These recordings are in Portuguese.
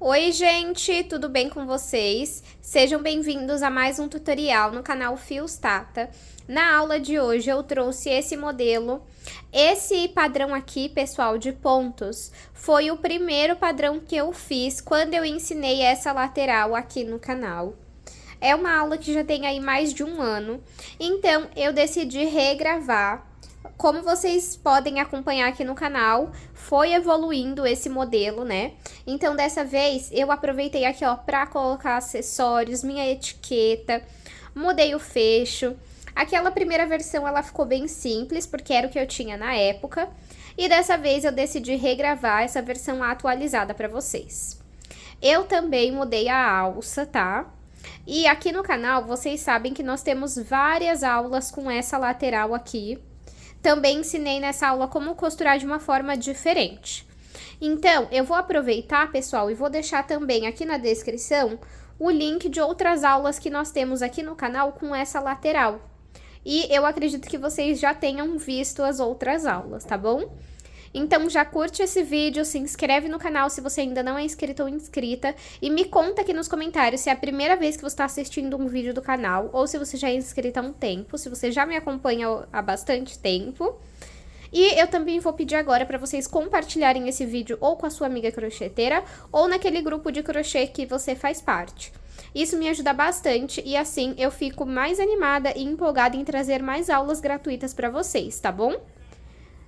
Oi, gente, tudo bem com vocês? Sejam bem-vindos a mais um tutorial no canal Fios Tata. Na aula de hoje eu trouxe esse modelo. Esse padrão aqui, pessoal, de pontos, foi o primeiro padrão que eu fiz quando eu ensinei essa lateral aqui no canal. É uma aula que já tem aí mais de um ano, então eu decidi regravar. Como vocês podem acompanhar aqui no canal, foi evoluindo esse modelo, né? Então, dessa vez, eu aproveitei aqui, ó, pra colocar acessórios, minha etiqueta, mudei o fecho. Aquela primeira versão, ela ficou bem simples, porque era o que eu tinha na época. E dessa vez, eu decidi regravar essa versão atualizada pra vocês. Eu também mudei a alça, tá? E aqui no canal, vocês sabem que nós temos várias aulas com essa lateral aqui. Também ensinei nessa aula como costurar de uma forma diferente. Então, eu vou aproveitar, pessoal, e vou deixar também aqui na descrição o link de outras aulas que nós temos aqui no canal com essa lateral. E eu acredito que vocês já tenham visto as outras aulas, tá bom? Então já curte esse vídeo, se inscreve no canal se você ainda não é inscrito ou inscrita e me conta aqui nos comentários se é a primeira vez que você está assistindo um vídeo do canal ou se você já é inscrita há um tempo, se você já me acompanha há bastante tempo. E eu também vou pedir agora para vocês compartilharem esse vídeo ou com a sua amiga crocheteira ou naquele grupo de crochê que você faz parte. Isso me ajuda bastante e assim eu fico mais animada e empolgada em trazer mais aulas gratuitas para vocês, tá bom?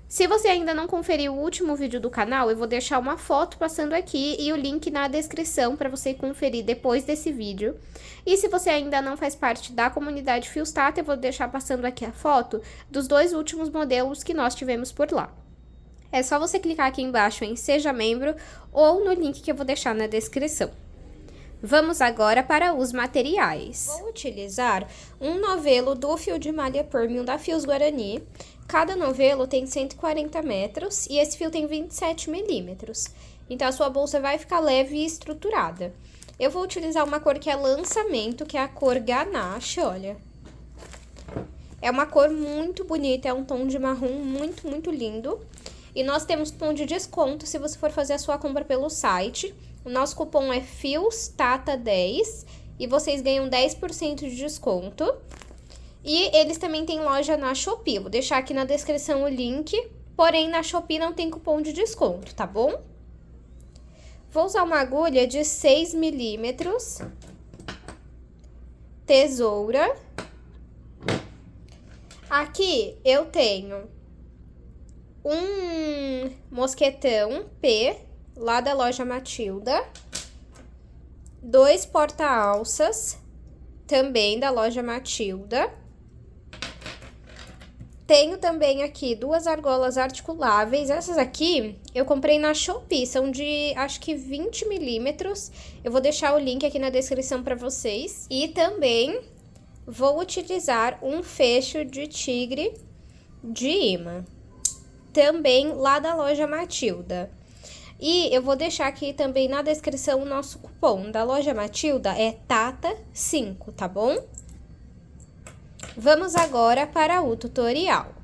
Se você ainda não conferiu o último vídeo do canal, eu vou deixar uma foto passando aqui e o link na descrição para você conferir depois desse vídeo. E se você ainda não faz parte da comunidade Fios Tata, eu vou deixar passando aqui a foto dos dois últimos modelos que nós tivemos por lá. É só você clicar aqui embaixo em Seja Membro ou no link que eu vou deixar na descrição. Vamos agora para os materiais. Vou utilizar um novelo do fio de malha Premium da Fios Guarani. Cada novelo tem 140 metros e esse fio tem 27 milímetros. Então, a sua bolsa vai ficar leve e estruturada. Eu vou utilizar uma cor que é lançamento, que é a cor Ganache, olha. É uma cor muito bonita, é um tom de marrom muito, muito lindo. E nós temos cupom de desconto se você for fazer a sua compra pelo site. O nosso cupom é FIOSTATA10 e vocês ganham 10% de desconto. E eles também têm loja na Shopee, vou deixar aqui na descrição o link, porém na Shopee não tem cupom de desconto, tá bom? Vou usar uma agulha de 6 milímetros, tesoura. Aqui eu tenho um mosquetão P, lá da loja Matilda, 2 porta-alças, também da loja Matilda. Tenho também aqui 2 argolas articuláveis. Essas aqui eu comprei na Shopee, são de acho que 20 milímetros. Eu vou deixar o link aqui na descrição para vocês. E também vou utilizar um fecho de tigre de imã, também lá da loja Matilda. E eu vou deixar aqui também na descrição o nosso cupom da loja Matilda, é TATA5, tá bom? Vamos agora para o tutorial.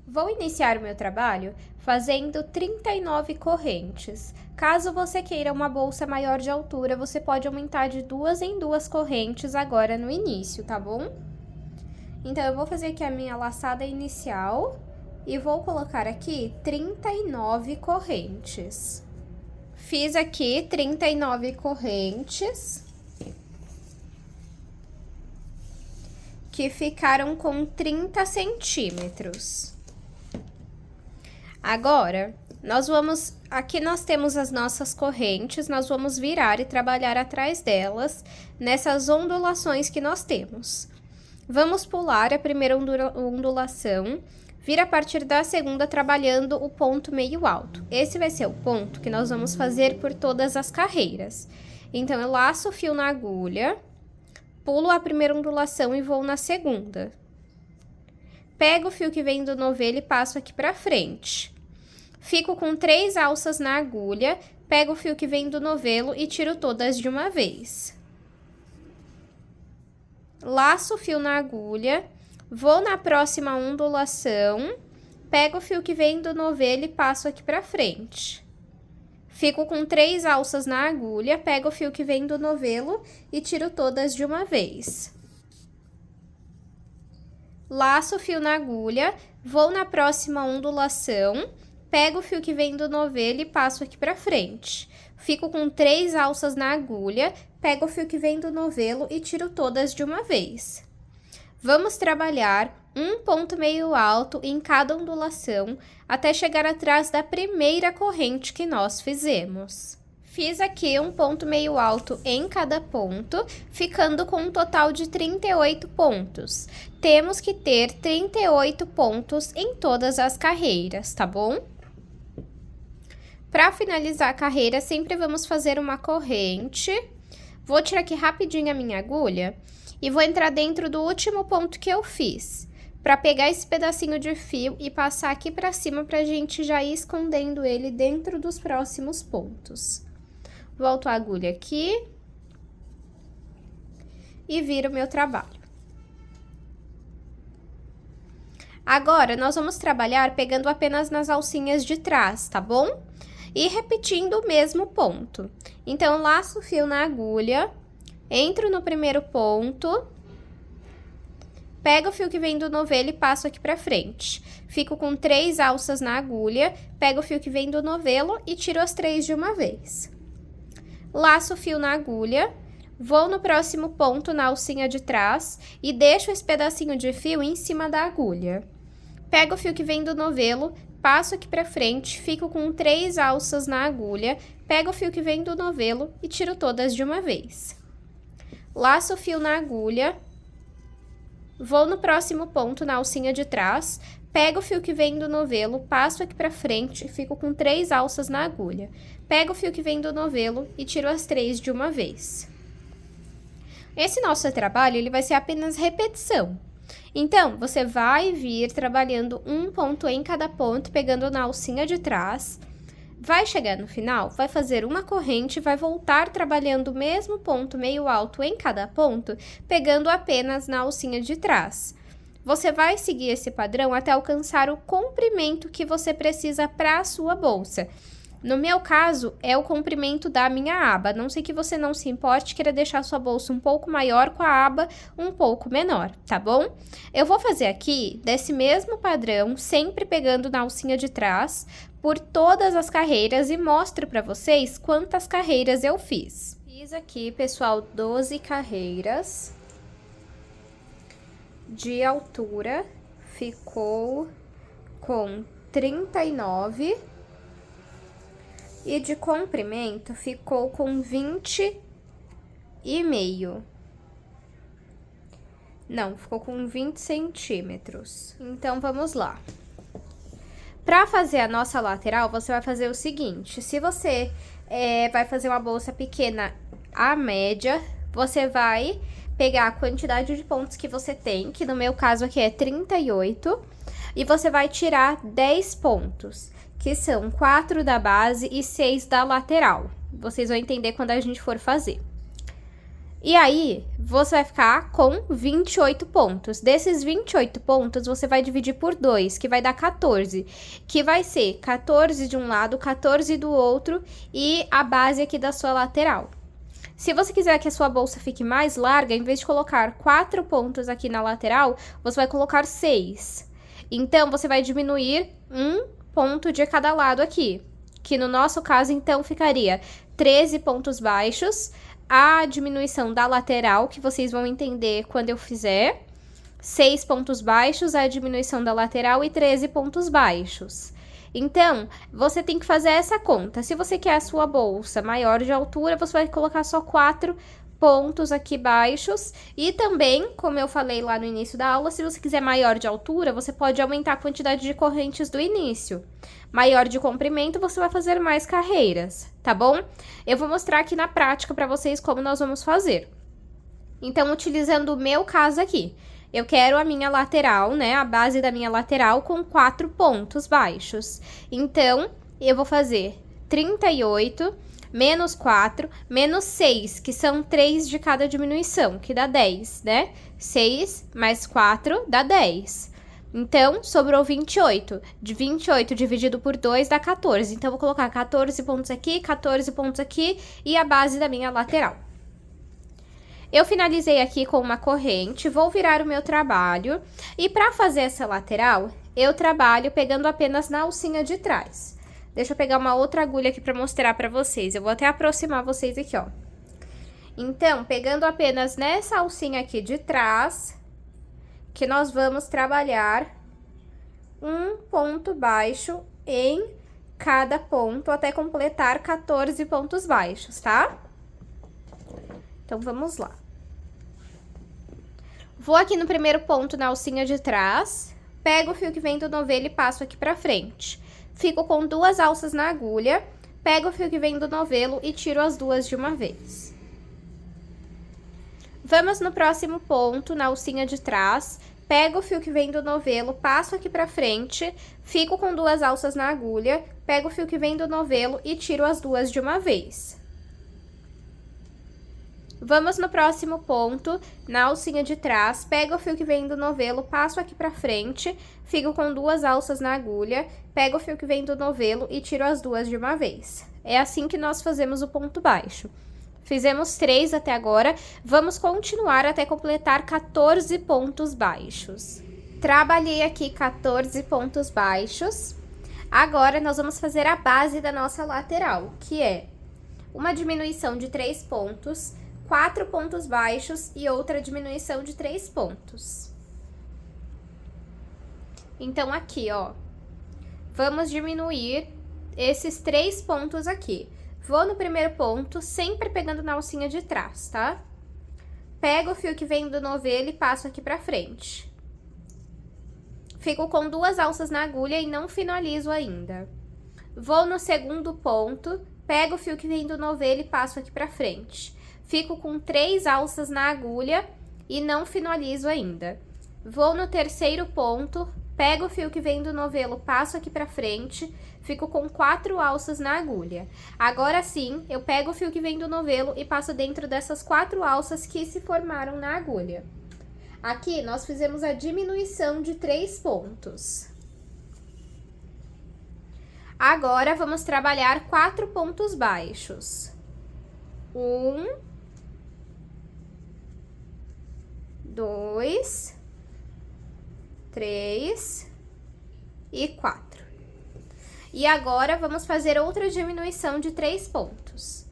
Vou iniciar o meu trabalho fazendo 39 correntes. Caso você queira uma bolsa maior de altura, você pode aumentar de 2 em 2 correntes agora no início, tá bom? Então, eu vou fazer aqui a minha laçada inicial e vou colocar aqui 39 correntes. Fiz aqui 39 correntes, que ficaram com 30 centímetros. Agora, aqui nós temos as nossas correntes, nós vamos virar e trabalhar atrás delas, nessas ondulações que nós temos. Vamos pular a primeira ondulação, vir a partir da segunda trabalhando o ponto meio alto. Esse vai ser o ponto que nós vamos fazer por todas as carreiras. Então, eu laço o fio na agulha, pulo a primeira ondulação e vou na segunda. Pego o fio que vem do novelo e passo aqui pra frente. Fico com 3 alças na agulha, pego o fio que vem do novelo e tiro todas de uma vez. Laço o fio na agulha, vou na próxima ondulação, pego o fio que vem do novelo e passo aqui pra frente. Fico com 3 alças na agulha, pego o fio que vem do novelo e tiro todas de uma vez. Laço o fio na agulha, vou na próxima ondulação, pego o fio que vem do novelo e passo aqui pra frente. Fico com 3 alças na agulha, pego o fio que vem do novelo e tiro todas de uma vez. Vamos trabalhar um ponto meio alto em cada ondulação, até chegar atrás da primeira corrente que nós fizemos. Fiz aqui um ponto meio alto em cada ponto, ficando com um total de 38 pontos. Temos que ter 38 pontos em todas as carreiras, tá bom? Para finalizar a carreira, sempre vamos fazer uma corrente. Vou tirar aqui rapidinho a minha agulha e vou entrar dentro do último ponto que eu fiz, para pegar esse pedacinho de fio e passar aqui para cima para a gente já ir escondendo ele dentro dos próximos pontos. Volto a agulha aqui e viro o meu trabalho. Agora, nós vamos trabalhar pegando apenas nas alcinhas de trás, tá bom? E repetindo o mesmo ponto. Então, laço o fio na agulha, entro no primeiro ponto, pego o fio que vem do novelo e passo aqui pra frente. Fico com 3 alças na agulha, pego o fio que vem do novelo e tiro as 3 de uma vez. Laço o fio na agulha, vou no próximo ponto na alcinha de trás e deixo esse pedacinho de fio em cima da agulha. Pego o fio que vem do novelo, passo aqui pra frente, fico com 3 alças na agulha, pego o fio que vem do novelo e tiro todas de uma vez. Laço o fio na agulha, vou no próximo ponto na alcinha de trás, pego o fio que vem do novelo, passo aqui pra frente, fico com 3 alças na agulha. Pego o fio que vem do novelo e tiro as 3 de uma vez. Esse nosso trabalho, ele vai ser apenas repetição. Então, você vai vir trabalhando um ponto em cada ponto, pegando na alcinha de trás. Vai chegar no final, vai fazer uma corrente, vai voltar trabalhando o mesmo ponto meio alto em cada ponto, pegando apenas na alcinha de trás. Você vai seguir esse padrão até alcançar o comprimento que você precisa para a sua bolsa. No meu caso, é o comprimento da minha aba, a não sei que você não se importe, queira deixar sua bolsa um pouco maior com a aba um pouco menor, tá bom? Eu vou fazer aqui, desse mesmo padrão, sempre pegando na alcinha de trás, por todas as carreiras e mostro para vocês quantas carreiras eu fiz. Fiz aqui, pessoal, 12 carreiras. De altura, ficou com 39. E de comprimento, ficou com 20,5. Não, ficou com 20 centímetros. Então, vamos lá. Para fazer a nossa lateral, você vai fazer o seguinte. Se você vai fazer uma bolsa pequena à média, você vai pegar a quantidade de pontos que você tem, que no meu caso aqui é 38, e você vai tirar 10 pontos. Que são 4 da base e 6 da lateral. Vocês vão entender quando a gente for fazer. E aí, você vai ficar com 28 pontos. Desses 28 pontos, você vai dividir por 2, que vai dar 14. Que vai ser 14 de um lado, 14 do outro e a base aqui da sua lateral. Se você quiser que a sua bolsa fique mais larga, em vez de colocar 4 pontos aqui na lateral, você vai colocar 6. Então, você vai diminuir um ponto de cada lado aqui, que no nosso caso, então, ficaria 13 pontos baixos, a diminuição da lateral, que vocês vão entender quando eu fizer, 6 pontos baixos, a diminuição da lateral e 13 pontos baixos. Então, você tem que fazer essa conta. Se você quer a sua bolsa maior de altura, você vai colocar só 4 pontos aqui baixos. E também, como eu falei lá no início da aula, se você quiser maior de altura, você pode aumentar a quantidade de correntes do início. Maior de comprimento, você vai fazer mais carreiras, tá bom? Eu vou mostrar aqui na prática para vocês como nós vamos fazer. Então, utilizando o meu caso aqui, eu quero a minha lateral, né, a base da minha lateral com 4 pontos baixos. Então, eu vou fazer 38... menos 4, menos 6, que são 3 de cada diminuição, que dá 10, né? 6 mais 4 dá 10. Então, sobrou 28. De 28 dividido por 2 dá 14. Então, vou colocar 14 pontos aqui e a base da minha lateral. Eu finalizei aqui com uma corrente, vou virar o meu trabalho. E para fazer essa lateral, eu trabalho pegando apenas na alcinha de trás. Deixa eu pegar uma outra agulha aqui para mostrar para vocês. Eu vou até aproximar vocês aqui, ó. Então, pegando apenas nessa alcinha aqui de trás, que nós vamos trabalhar um ponto baixo em cada ponto até completar 14 pontos baixos, tá? Então, vamos lá. Vou aqui no primeiro ponto na alcinha de trás, pego o fio que vem do novelo e passo aqui pra frente. Fico com 2 alças na agulha, pego o fio que vem do novelo e tiro as 2 de uma vez. Vamos no próximo ponto, na alcinha de trás, pego o fio que vem do novelo, passo aqui pra frente, fico com 2 alças na agulha, pego o fio que vem do novelo e tiro as 2 de uma vez. Vamos no próximo ponto, na alcinha de trás, pego o fio que vem do novelo, passo aqui pra frente, fico com 2 alças na agulha, pego o fio que vem do novelo e tiro as 2 de uma vez. É assim que nós fazemos o ponto baixo. Fizemos 3 até agora, vamos continuar até completar 14 pontos baixos. Trabalhei aqui 14 pontos baixos. Agora, nós vamos fazer a base da nossa lateral, que é uma diminuição de 3 pontos, 4 pontos baixos e outra diminuição de 3 pontos. Então, aqui, ó, vamos diminuir esses 3 pontos aqui. Vou no primeiro ponto, sempre pegando na alcinha de trás, tá? Pego o fio que vem do novelo e passo aqui pra frente. Fico com 2 alças na agulha e não finalizo ainda. Vou no segundo ponto, pego o fio que vem do novelo e passo aqui pra frente. Fico com 3 alças na agulha e não finalizo ainda. Vou no terceiro ponto, pego o fio que vem do novelo, passo aqui pra frente, fico com 4 alças na agulha. Agora sim, eu pego o fio que vem do novelo e passo dentro dessas 4 alças que se formaram na agulha. Aqui, nós fizemos a diminuição de 3 pontos. Agora, vamos trabalhar 4 pontos baixos. 1, 2, 3 e 4. E agora, vamos fazer outra diminuição de 3 pontos.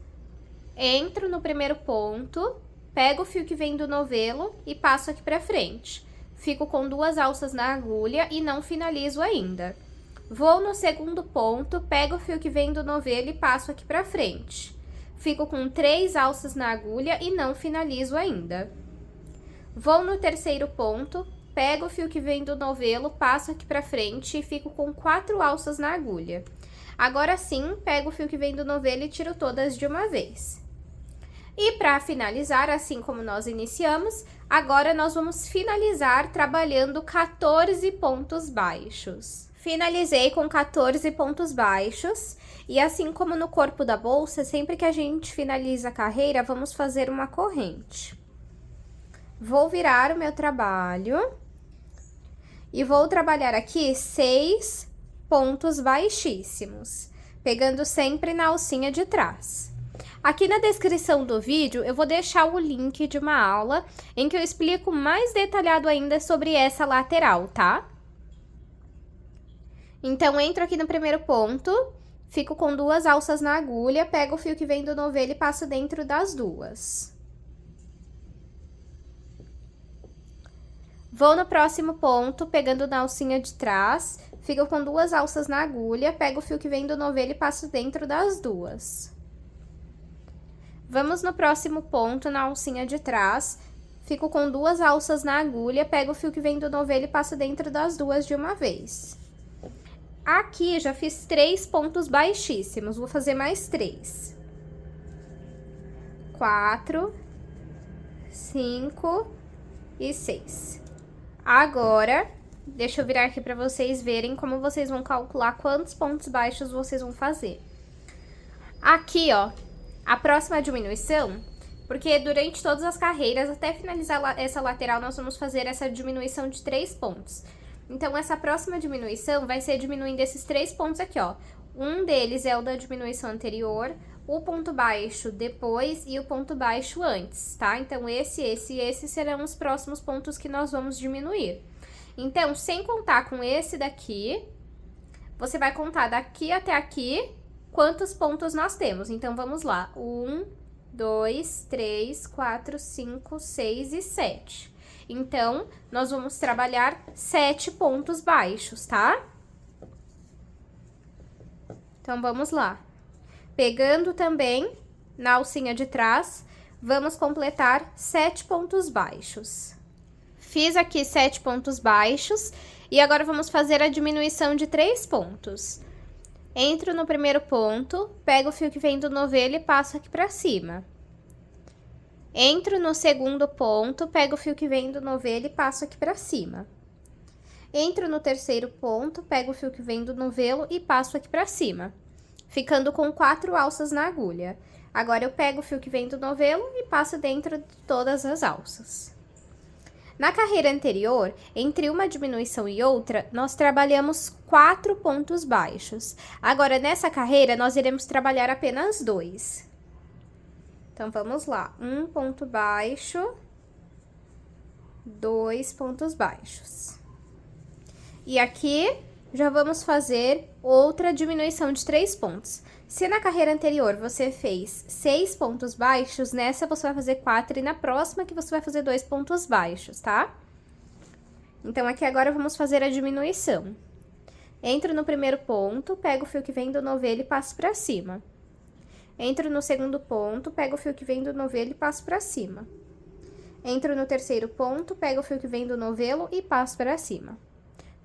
Entro no primeiro ponto, pego o fio que vem do novelo e passo aqui pra frente. Fico com 2 alças na agulha e não finalizo ainda. Vou no segundo ponto, pego o fio que vem do novelo e passo aqui pra frente. Fico com 3 alças na agulha e não finalizo ainda. Vou no terceiro ponto, pego o fio que vem do novelo, passo aqui pra frente e fico com 4 alças na agulha. Agora sim, pego o fio que vem do novelo e tiro todas de uma vez. E para finalizar, assim como nós iniciamos, agora nós vamos finalizar trabalhando 14 pontos baixos. Finalizei com 14 pontos baixos, e assim como no corpo da bolsa, sempre que a gente finaliza a carreira, vamos fazer uma corrente. Vou virar o meu trabalho e vou trabalhar aqui 6 pontos baixíssimos, pegando sempre na alcinha de trás. Aqui na descrição do vídeo, eu vou deixar o link de uma aula em que eu explico mais detalhado ainda sobre essa lateral, tá? Então, entro aqui no primeiro ponto, fico com 2 alças na agulha, pego o fio que vem do novelo e passo dentro das 2. Vou no próximo ponto, pegando na alcinha de trás, fico com 2 alças na agulha, pego o fio que vem do novelo e passo dentro das 2. Vamos no próximo ponto, na alcinha de trás, fico com 2 alças na agulha, pego o fio que vem do novelo e passo dentro das 2 de uma vez. Aqui, já fiz 3 pontos baixíssimos, vou fazer mais 3. 4, 5 e 6. Agora, deixa eu virar aqui pra vocês verem como vocês vão calcular quantos pontos baixos vocês vão fazer. Aqui, ó, a próxima diminuição, porque durante todas as carreiras, até finalizar essa lateral, nós vamos fazer essa diminuição de 3 pontos. Então, essa próxima diminuição vai ser diminuindo esses 3 pontos aqui, ó. Um deles é o da diminuição anterior, o ponto baixo depois e o ponto baixo antes, tá? Então, esse serão os próximos pontos que nós vamos diminuir. Então, sem contar com esse daqui, você vai contar daqui até aqui quantos pontos nós temos. Então, vamos lá. 1, 2, 3, 4, 5, 6 e 7. Então, nós vamos trabalhar 7 pontos baixos, tá? Então, vamos lá. Pegando também na alcinha de trás, vamos completar 7 pontos baixos. Fiz aqui 7 pontos baixos e agora vamos fazer a diminuição de 3 pontos. Entro no primeiro ponto, pego o fio que vem do novelo e passo aqui pra cima. Entro no segundo ponto, pego o fio que vem do novelo e passo aqui pra cima. Entro no terceiro ponto, pego o fio que vem do novelo e passo aqui pra cima, ficando com 4 alças na agulha. Agora, eu pego o fio que vem do novelo e passo dentro de todas as alças. Na carreira anterior, entre uma diminuição e outra, nós trabalhamos 4 pontos baixos. Agora, nessa carreira, nós iremos trabalhar apenas 2. Então, vamos lá. 1 ponto baixo, 2 pontos baixos. E aqui, já vamos fazer outra diminuição de 3 pontos. Se na carreira anterior você fez 6 pontos baixos, nessa você vai fazer 4 e na próxima que você vai fazer 2 pontos baixos, tá? Então, aqui agora vamos fazer a diminuição. Entro no primeiro ponto, pego o fio que vem do novelo e passo pra cima. Entro no segundo ponto, pego o fio que vem do novelo e passo pra cima. Entro no terceiro ponto, pego o fio que vem do novelo e passo pra cima.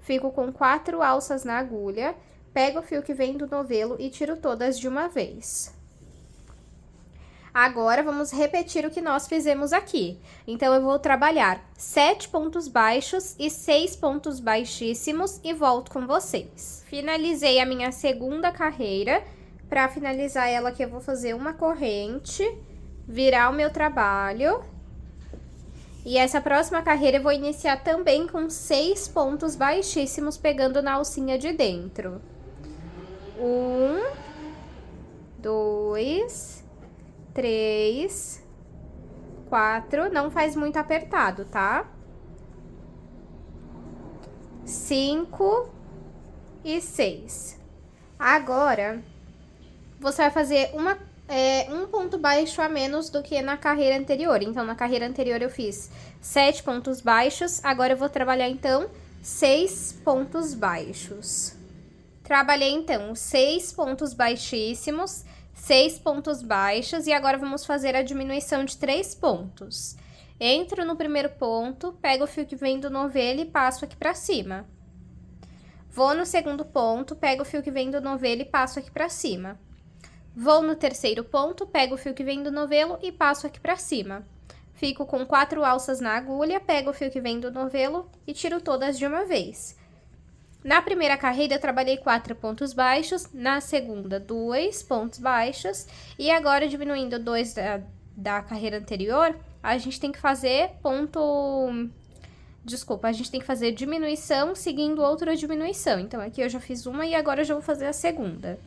Fico com 4 alças na agulha, pego o fio que vem do novelo e tiro todas de uma vez. Agora, vamos repetir o que nós fizemos aqui. Então, eu vou trabalhar 7 pontos baixos e 6 pontos baixíssimos e volto com vocês. Finalizei a minha segunda carreira. Para finalizar ela aqui, eu vou fazer uma corrente, virar o meu trabalho. E essa próxima carreira eu vou iniciar também com 6 pontos baixíssimos, pegando na alcinha de dentro. 1, 2, 3, 4, não faz muito apertado, tá? 5 e 6. Agora, você vai fazer um ponto baixo a menos do que na carreira anterior. Então, na carreira anterior eu fiz 7 pontos baixos, agora eu vou trabalhar, então, 6 pontos baixos. Trabalhei, então, 6 pontos baixíssimos, 6 pontos baixos, e agora vamos fazer a diminuição de 3 pontos. Entro no primeiro ponto, pego o fio que vem do novelo e passo aqui pra cima. Vou no segundo ponto, pego o fio que vem do novelo e passo aqui pra cima. Vou no terceiro ponto, pego o fio que vem do novelo e passo aqui pra cima. Fico com 4 alças na agulha, pego o fio que vem do novelo e tiro todas de uma vez. Na primeira carreira, eu trabalhei 4 pontos baixos, na segunda, 2 pontos baixos, e agora, diminuindo 2 da carreira anterior, a gente tem que fazer a gente tem que fazer diminuição seguindo outra diminuição. Então, aqui eu já fiz uma e agora eu já vou fazer a segunda.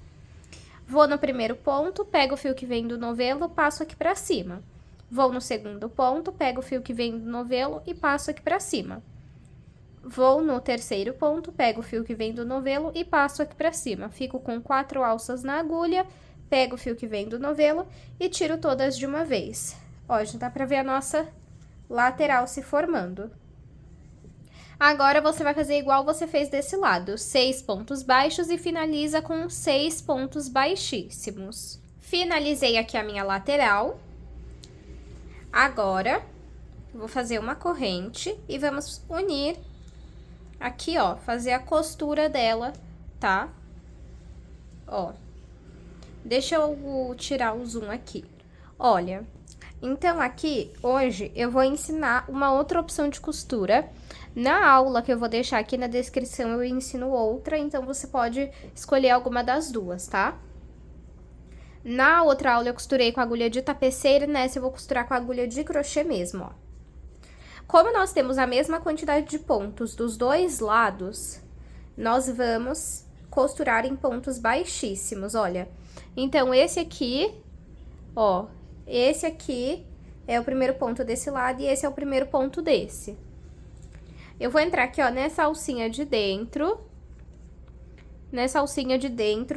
Vou no primeiro ponto, pego o fio que vem do novelo, passo aqui pra cima. Vou no segundo ponto, pego o fio que vem do novelo e passo aqui pra cima. Vou no terceiro ponto, pego o fio que vem do novelo e passo aqui pra cima. Fico com 4 alças na agulha, pego o fio que vem do novelo e tiro todas de uma vez. Ó, já dá pra ver a nossa lateral se formando. Agora, você vai fazer igual você fez desse lado, 6 pontos baixos e finaliza com 6 pontos baixíssimos. Finalizei aqui a minha lateral. Agora, vou fazer uma corrente e vamos unir aqui, ó, fazer a costura dela, tá? Ó, deixa eu tirar o zoom aqui. Olha, então aqui, hoje, eu vou ensinar uma outra opção de costura. Na aula que eu vou deixar aqui na descrição, eu ensino outra, então você pode escolher alguma das duas, tá? Na outra aula eu costurei com agulha de tapeceira, nessa eu vou costurar com agulha de crochê mesmo, ó. Como nós temos a mesma quantidade de pontos dos dois lados, nós vamos costurar em pontos baixíssimos, olha. Então, esse aqui, ó, esse aqui é o primeiro ponto desse lado e esse é o primeiro ponto desse. Eu vou entrar aqui, ó, nessa alcinha de dentro,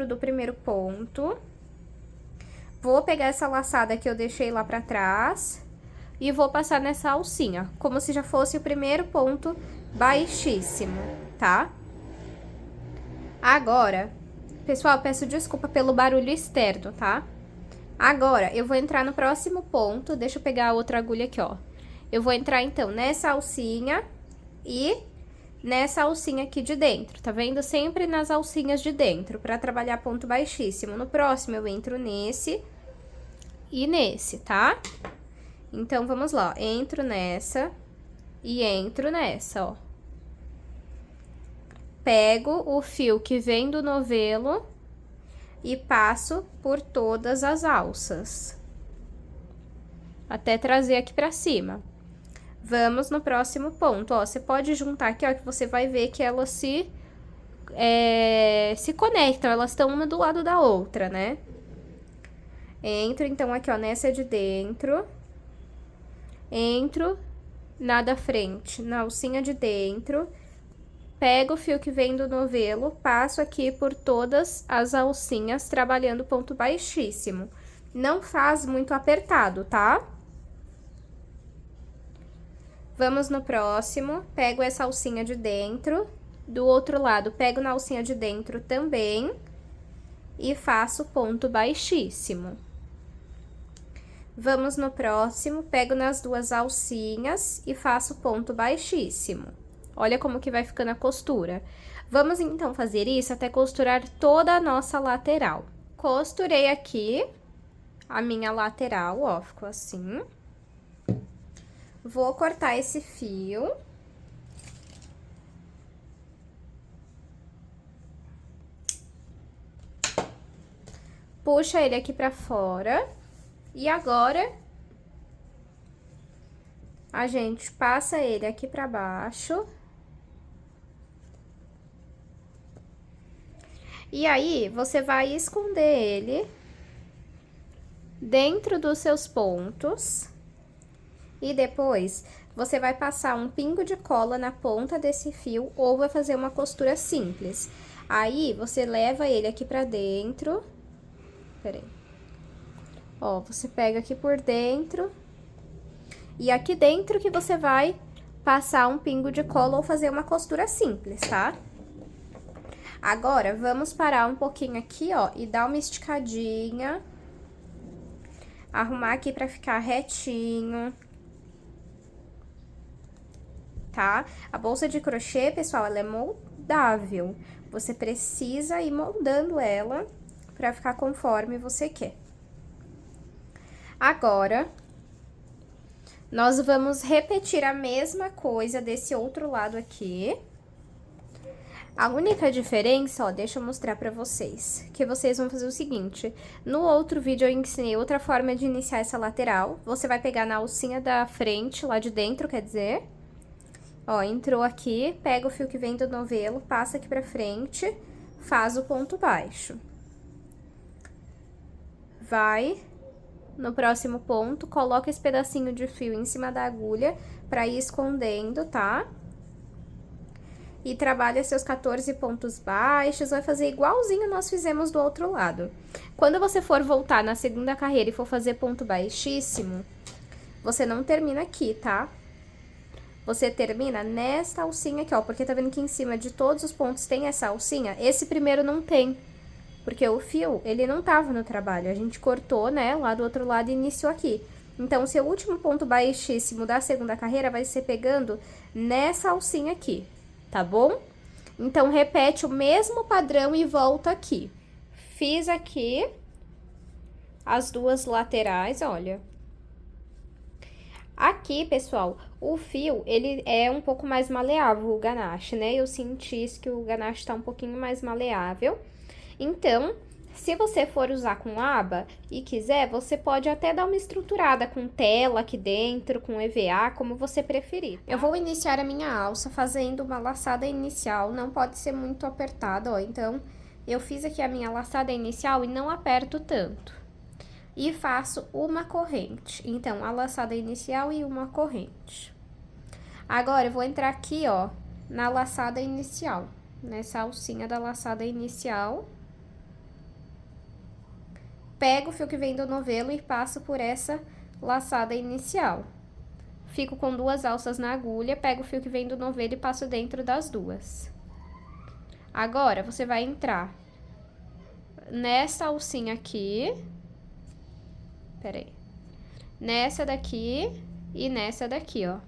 do primeiro ponto. Vou pegar essa laçada que eu deixei lá pra trás e vou passar nessa alcinha, como se já fosse o primeiro ponto baixíssimo, tá? Agora, pessoal, peço desculpa pelo barulho externo, tá? Agora, eu vou entrar no próximo ponto, deixa eu pegar a outra agulha aqui, ó. Eu vou entrar, então, nessa alcinha e nessa alcinha aqui de dentro, tá vendo? Sempre nas alcinhas de dentro, pra trabalhar ponto baixíssimo. No próximo, eu entro nesse e nesse, tá? Então, vamos lá, ó. Entro nessa e entro nessa, ó. Pego o fio que vem do novelo e passo por todas as alças, até trazer aqui pra cima. Vamos no próximo ponto, ó, você pode juntar aqui, ó, que você vai ver que elas se conectam, elas estão uma do lado da outra, né? Entro, então, aqui, ó, nessa de dentro, entro na da frente, na alcinha de dentro, pego o fio que vem do novelo, passo aqui por todas as alcinhas, trabalhando ponto baixíssimo. Não faz muito apertado, tá? Vamos no próximo, pego essa alcinha de dentro, do outro lado pego na alcinha de dentro também e faço ponto baixíssimo. Vamos no próximo, pego nas duas alcinhas e faço ponto baixíssimo. Olha como que vai ficando a costura. Vamos, então, fazer isso até costurar toda a nossa lateral. Costurei aqui a minha lateral, ó, ficou assim. Vou cortar esse fio. Puxa ele aqui pra fora. E agora, a gente passa ele aqui pra baixo. E aí, você vai esconder ele dentro dos seus pontos. E depois, você vai passar um pingo de cola na ponta desse fio ou vai fazer uma costura simples. Aí, você leva ele aqui pra dentro. Peraí. Ó, você pega aqui por dentro. E aqui dentro que você vai passar um pingo de cola ou fazer uma costura simples, tá? Agora, vamos parar um pouquinho aqui, ó, e dar uma esticadinha. Arrumar aqui pra ficar retinho. Tá? A bolsa de crochê, pessoal, ela é moldável. Você precisa ir moldando ela pra ficar conforme você quer. Agora, nós vamos repetir a mesma coisa desse outro lado aqui. A única diferença, ó, deixa eu mostrar pra vocês, que vocês vão fazer o seguinte, no outro vídeo eu ensinei outra forma de iniciar essa lateral, você vai pegar na alcinha da frente, lá de dentro, quer dizer, ó, entrou aqui, pega o fio que vem do novelo, passa aqui pra frente, faz o ponto baixo. Vai no próximo ponto, coloca esse pedacinho de fio em cima da agulha pra ir escondendo, tá? E trabalha seus 14 pontos baixos, vai fazer igualzinho nós fizemos do outro lado. Quando você for voltar na segunda carreira e for fazer ponto baixíssimo, você não termina aqui, tá? Você termina nesta alcinha aqui, ó, porque tá vendo que em cima de todos os pontos tem essa alcinha? Esse primeiro não tem, porque o fio, ele não tava no trabalho, a gente cortou, né, lá do outro lado e iniciou aqui. Então, o seu último ponto baixíssimo da segunda carreira vai ser pegando nessa alcinha aqui. Tá bom? Então, repete o mesmo padrão e volta aqui. Fiz aqui as duas laterais, olha. Aqui, pessoal, o fio, ele é um pouco mais maleável, o ganache, né? Eu senti que o ganache tá um pouquinho mais maleável. Então, Se você for usar com aba e quiser, você pode até dar uma estruturada com tela aqui dentro, com EVA, como você preferir. Tá? Eu vou iniciar a minha alça fazendo uma laçada inicial, não pode ser muito apertada, ó. Então, eu fiz aqui a minha laçada inicial e não aperto tanto. E faço uma corrente. Então, a laçada inicial e uma corrente. Agora, eu vou entrar aqui, ó, na laçada inicial, nessa alcinha da laçada inicial. Pego o fio que vem do novelo e passo por essa laçada inicial. Fico com 2 alças na agulha, pego o fio que vem do novelo e passo dentro das 2. Agora, você vai entrar nessa alcinha aqui. Peraí. Nessa daqui e nessa daqui, ó.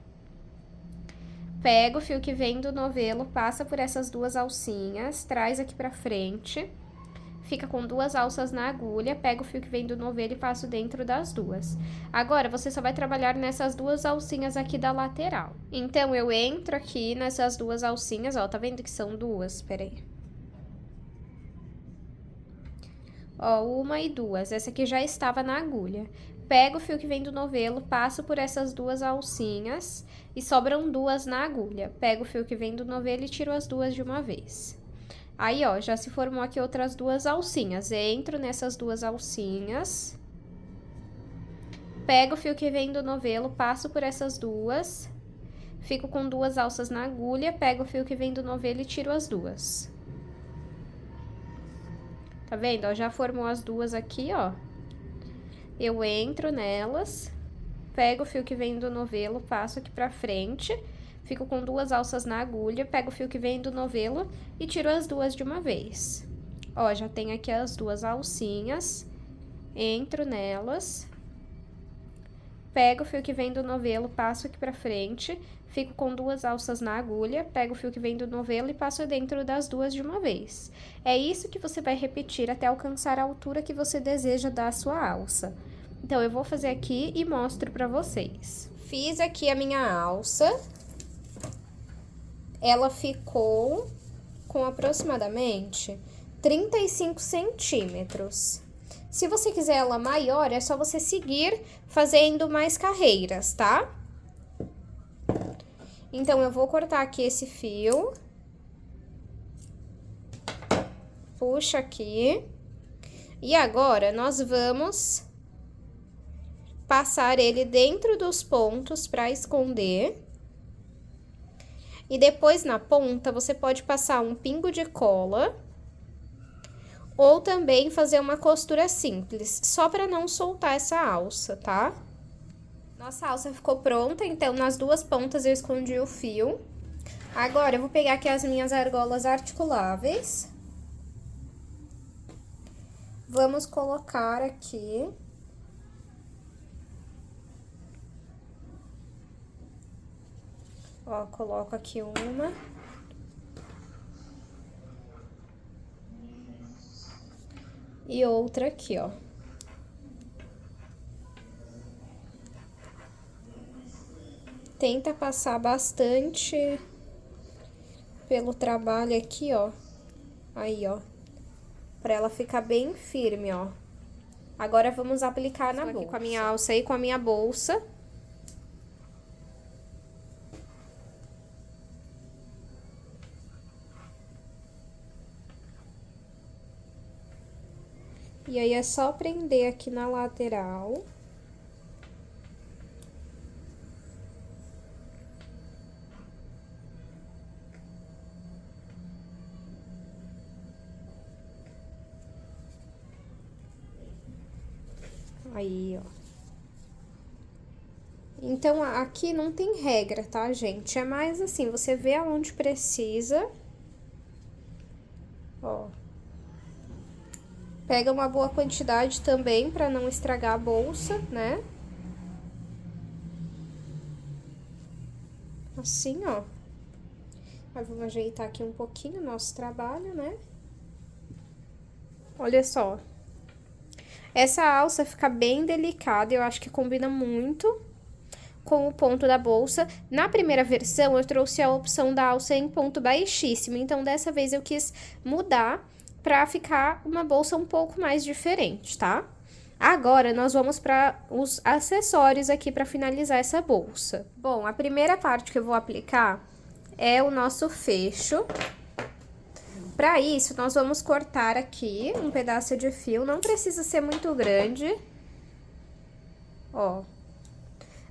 Pega o fio que vem do novelo, passa por essas 2 alcinhas, traz aqui pra frente. Fica com 2 alças na agulha, pega o fio que vem do novelo e passo dentro das 2. Agora, você só vai trabalhar nessas 2 alcinhas aqui da lateral. Então, eu entro aqui nessas 2 alcinhas, ó, tá vendo que são 2? Peraí. Ó, 1 e 2, essa aqui já estava na agulha. Pego o fio que vem do novelo, passo por essas 2 alcinhas e sobram 2 na agulha. Pego o fio que vem do novelo e tiro as 2 de uma vez. Aí, ó, já se formou aqui outras 2 alcinhas. Entro nessas 2 alcinhas. Pego o fio que vem do novelo, passo por essas 2. Fico com 2 alças na agulha, pego o fio que vem do novelo e tiro as 2. Tá vendo? Ó, já formou as 2 aqui, ó. Eu entro nelas, pego o fio que vem do novelo, passo aqui pra frente. Fico com 2 alças na agulha, pego o fio que vem do novelo e tiro as 2 de uma vez. Ó, já tenho aqui as 2 alcinhas, entro nelas, pego o fio que vem do novelo, passo aqui pra frente, fico com 2 alças na agulha, pego o fio que vem do novelo e passo dentro das 2 de uma vez. É isso que você vai repetir até alcançar a altura que você deseja da sua alça. Então, eu vou fazer aqui e mostro pra vocês. Fiz aqui a minha alça. Ela ficou com aproximadamente 35 centímetros. Se você quiser ela maior, é só você seguir fazendo mais carreiras, tá? Então, eu vou cortar aqui esse fio. Puxa aqui. E agora, nós vamos passar ele dentro dos pontos para esconder. E depois, na ponta, você pode passar um pingo de cola ou também fazer uma costura simples, só para não soltar essa alça, tá? Nossa alça ficou pronta, então, nas 2 pontas eu escondi o fio. Agora, eu vou pegar aqui as minhas argolas articuláveis. Vamos colocar aqui. Ó, coloco aqui uma. E outra aqui, ó. Tenta passar bastante pelo trabalho aqui, ó. Aí, ó. Pra ela ficar bem firme, ó. Agora, vamos aplicar na bolsa. Aqui com a minha alça e com a minha bolsa. E aí, é só prender aqui na lateral. Aí, ó. Então, aqui não tem regra, tá, gente? É mais assim, você vê aonde precisa. Ó. Pega uma boa quantidade também, pra não estragar a bolsa, né? Assim, ó. Aí, vamos ajeitar aqui um pouquinho o nosso trabalho, né? Olha só. Essa alça fica bem delicada, eu acho que combina muito com o ponto da bolsa. Na primeira versão, eu trouxe a opção da alça em ponto baixíssimo, então, dessa vez eu quis mudar pra ficar uma bolsa um pouco mais diferente, tá? Agora, nós vamos para os acessórios aqui para finalizar essa bolsa. Bom, a primeira parte que eu vou aplicar é o nosso fecho. Para isso, nós vamos cortar aqui um pedaço de fio, não precisa ser muito grande. Ó,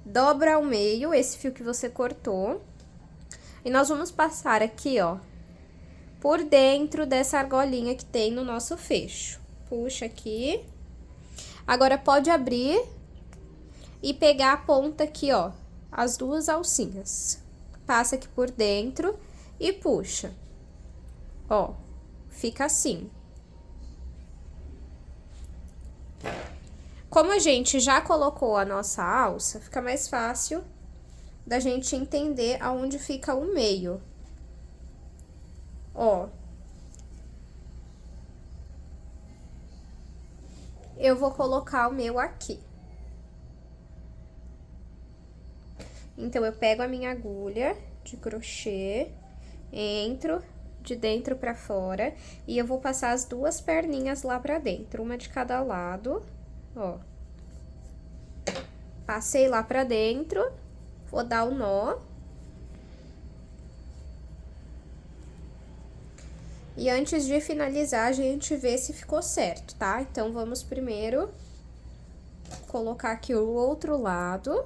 dobra ao meio esse fio que você cortou. E nós vamos passar aqui, ó, por dentro dessa argolinha que tem no nosso fecho. Puxa aqui. Agora, pode abrir e pegar a ponta aqui, ó, as duas alcinhas. Passa aqui por dentro e puxa. Ó, fica assim. Como a gente já colocou a nossa alça, fica mais fácil da gente entender aonde fica o meio. Ó. Eu vou colocar o meu aqui. Então, eu pego a minha agulha de crochê, entro de dentro pra fora e eu vou passar as duas perninhas lá pra dentro, uma de cada lado, ó. Passei lá pra dentro, vou dar o nó. E antes de finalizar, a gente vê se ficou certo, tá? Então, vamos primeiro colocar aqui o outro lado.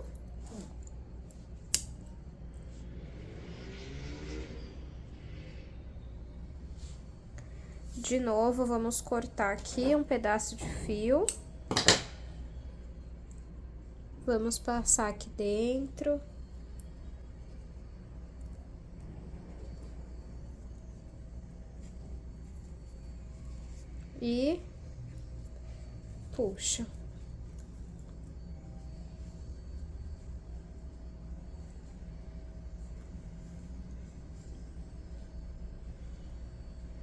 De novo, vamos cortar aqui um pedaço de fio. Vamos passar aqui dentro. E puxa.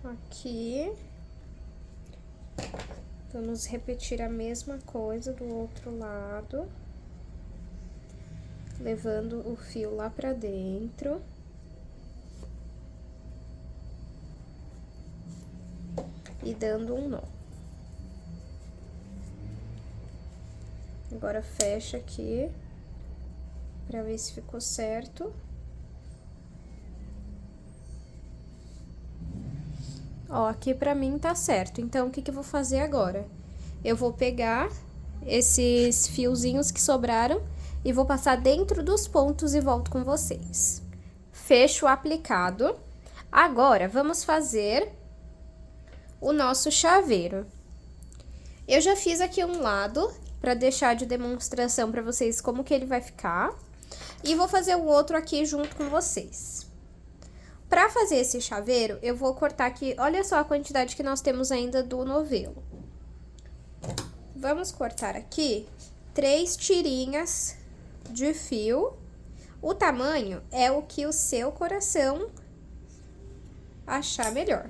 Aqui. Vamos repetir a mesma coisa do outro lado. Levando o fio lá pra dentro. E dando um nó. Agora, fecha aqui, pra ver se ficou certo. Ó, aqui pra mim tá certo. Então, o que que eu vou fazer agora? Eu vou pegar esses fiozinhos que sobraram e vou passar dentro dos pontos e volto com vocês. Fecho aplicado. Agora, vamos fazer o nosso chaveiro. Eu já fiz aqui um lado, pra deixar de demonstração pra vocês como que ele vai ficar. E vou fazer o outro aqui junto com vocês. Pra fazer esse chaveiro, eu vou cortar aqui, olha só a quantidade que nós temos ainda do novelo. Vamos cortar aqui 3 tirinhas de fio. O tamanho é o que o seu coração achar melhor.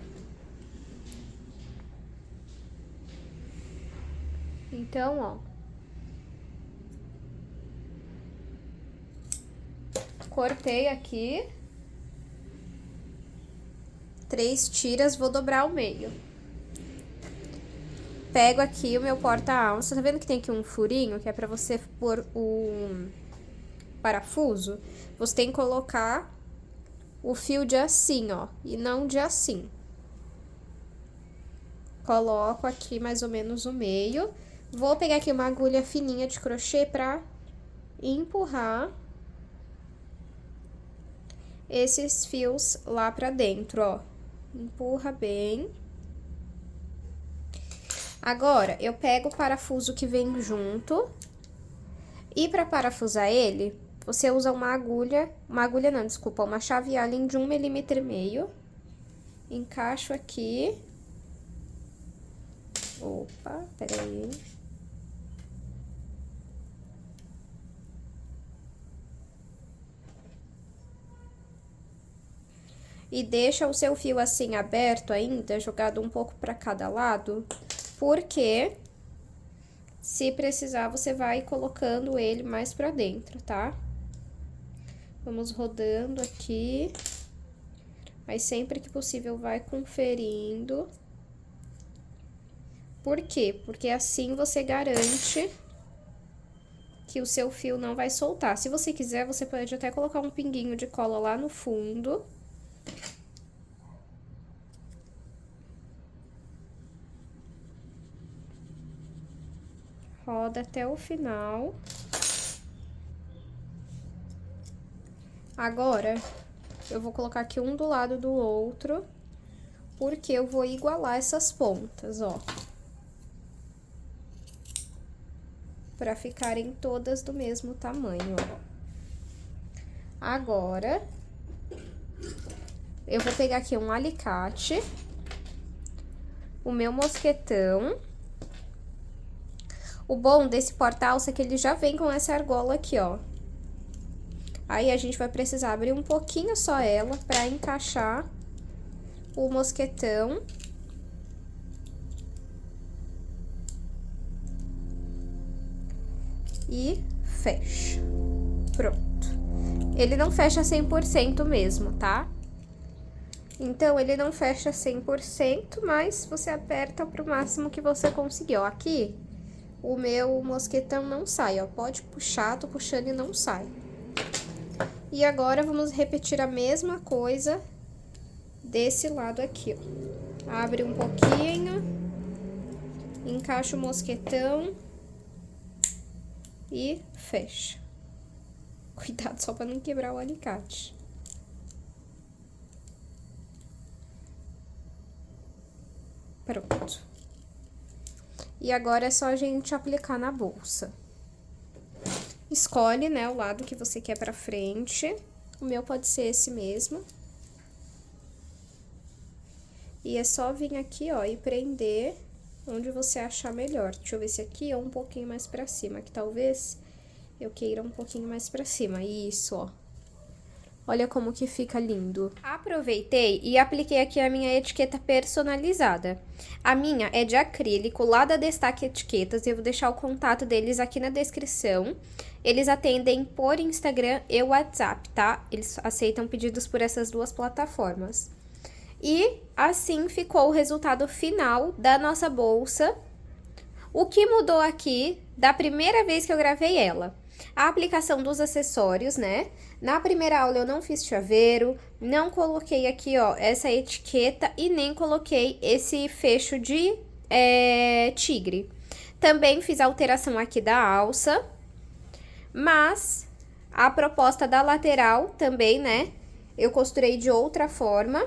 Então, ó. Cortei aqui. 3 tiras, vou dobrar ao meio. Pego aqui o meu porta-alça, tá vendo que tem aqui um furinho, que é pra você pôr o parafuso? Você tem que colocar o fio de assim, ó, e não de assim. Coloco aqui mais ou menos o meio. Vou pegar aqui uma agulha fininha de crochê pra empurrar esses fios lá pra dentro, ó. Empurra bem. Agora, eu pego o parafuso que vem junto. E pra parafusar ele, você usa uma agulha não, desculpa, uma chave Allen de 1,5 mm. Encaixo aqui. Opa, peraí. E deixa o seu fio assim aberto ainda, jogado um pouco para cada lado, porque se precisar você vai colocando ele mais para dentro, tá? Vamos rodando aqui, mas sempre que possível vai conferindo. Por quê? Porque assim você garante que o seu fio não vai soltar. Se você quiser, você pode até colocar um pinguinho de cola lá no fundo. Roda até o final. Agora, eu vou colocar aqui um do lado do outro, porque eu vou igualar essas pontas, ó. Pra ficarem todas do mesmo tamanho, ó. Agora, eu vou pegar aqui um alicate, o meu mosquetão. O bom desse porta-alça é que ele já vem com essa argola aqui, ó. Aí, a gente vai precisar abrir um pouquinho só ela pra encaixar o mosquetão. E fecha. Pronto. Ele não fecha 100% mesmo, tá? Então, ele não fecha 100%, mas você aperta pro máximo que você conseguir, ó. Aqui, o meu mosquetão não sai, ó. Pode puxar, tô puxando e não sai. E agora, vamos repetir a mesma coisa desse lado aqui, ó. Abre um pouquinho, encaixa o mosquetão e fecha. Cuidado só pra não quebrar o alicate. Pronto. E agora é só a gente aplicar na bolsa. Escolhe, né, o lado que você quer pra frente. O meu pode ser esse mesmo. E é só vir aqui, ó, e prender onde você achar melhor. Deixa eu ver se aqui ou um pouquinho mais pra cima, que talvez eu queira um pouquinho mais pra cima. Isso, ó. Olha como que fica lindo. Aproveitei e apliquei aqui a minha etiqueta personalizada. A minha é de acrílico, lá da Destaque Etiquetas. Eu vou deixar o contato deles aqui na descrição. Eles atendem por Instagram e WhatsApp, tá? Eles aceitam pedidos por essas duas plataformas. E assim ficou o resultado final da nossa bolsa. O que mudou aqui da primeira vez que eu gravei ela? A aplicação dos acessórios, né? Na primeira aula eu não fiz chaveiro, não coloquei aqui, ó, essa etiqueta e nem coloquei esse fecho de tigre. Também fiz a alteração aqui da alça, mas a proposta da lateral também, né? Eu costurei de outra forma.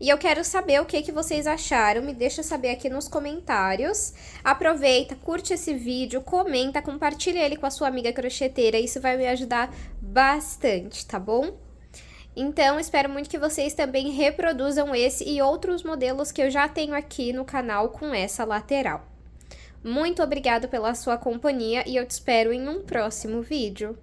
E eu quero saber o que vocês acharam, me deixa saber aqui nos comentários. Aproveita, curte esse vídeo, comenta, compartilha ele com a sua amiga crocheteira, isso vai me ajudar bastante, tá bom? Então, espero muito que vocês também reproduzam esse e outros modelos que eu já tenho aqui no canal com essa lateral. Muito obrigada pela sua companhia e eu te espero em um próximo vídeo.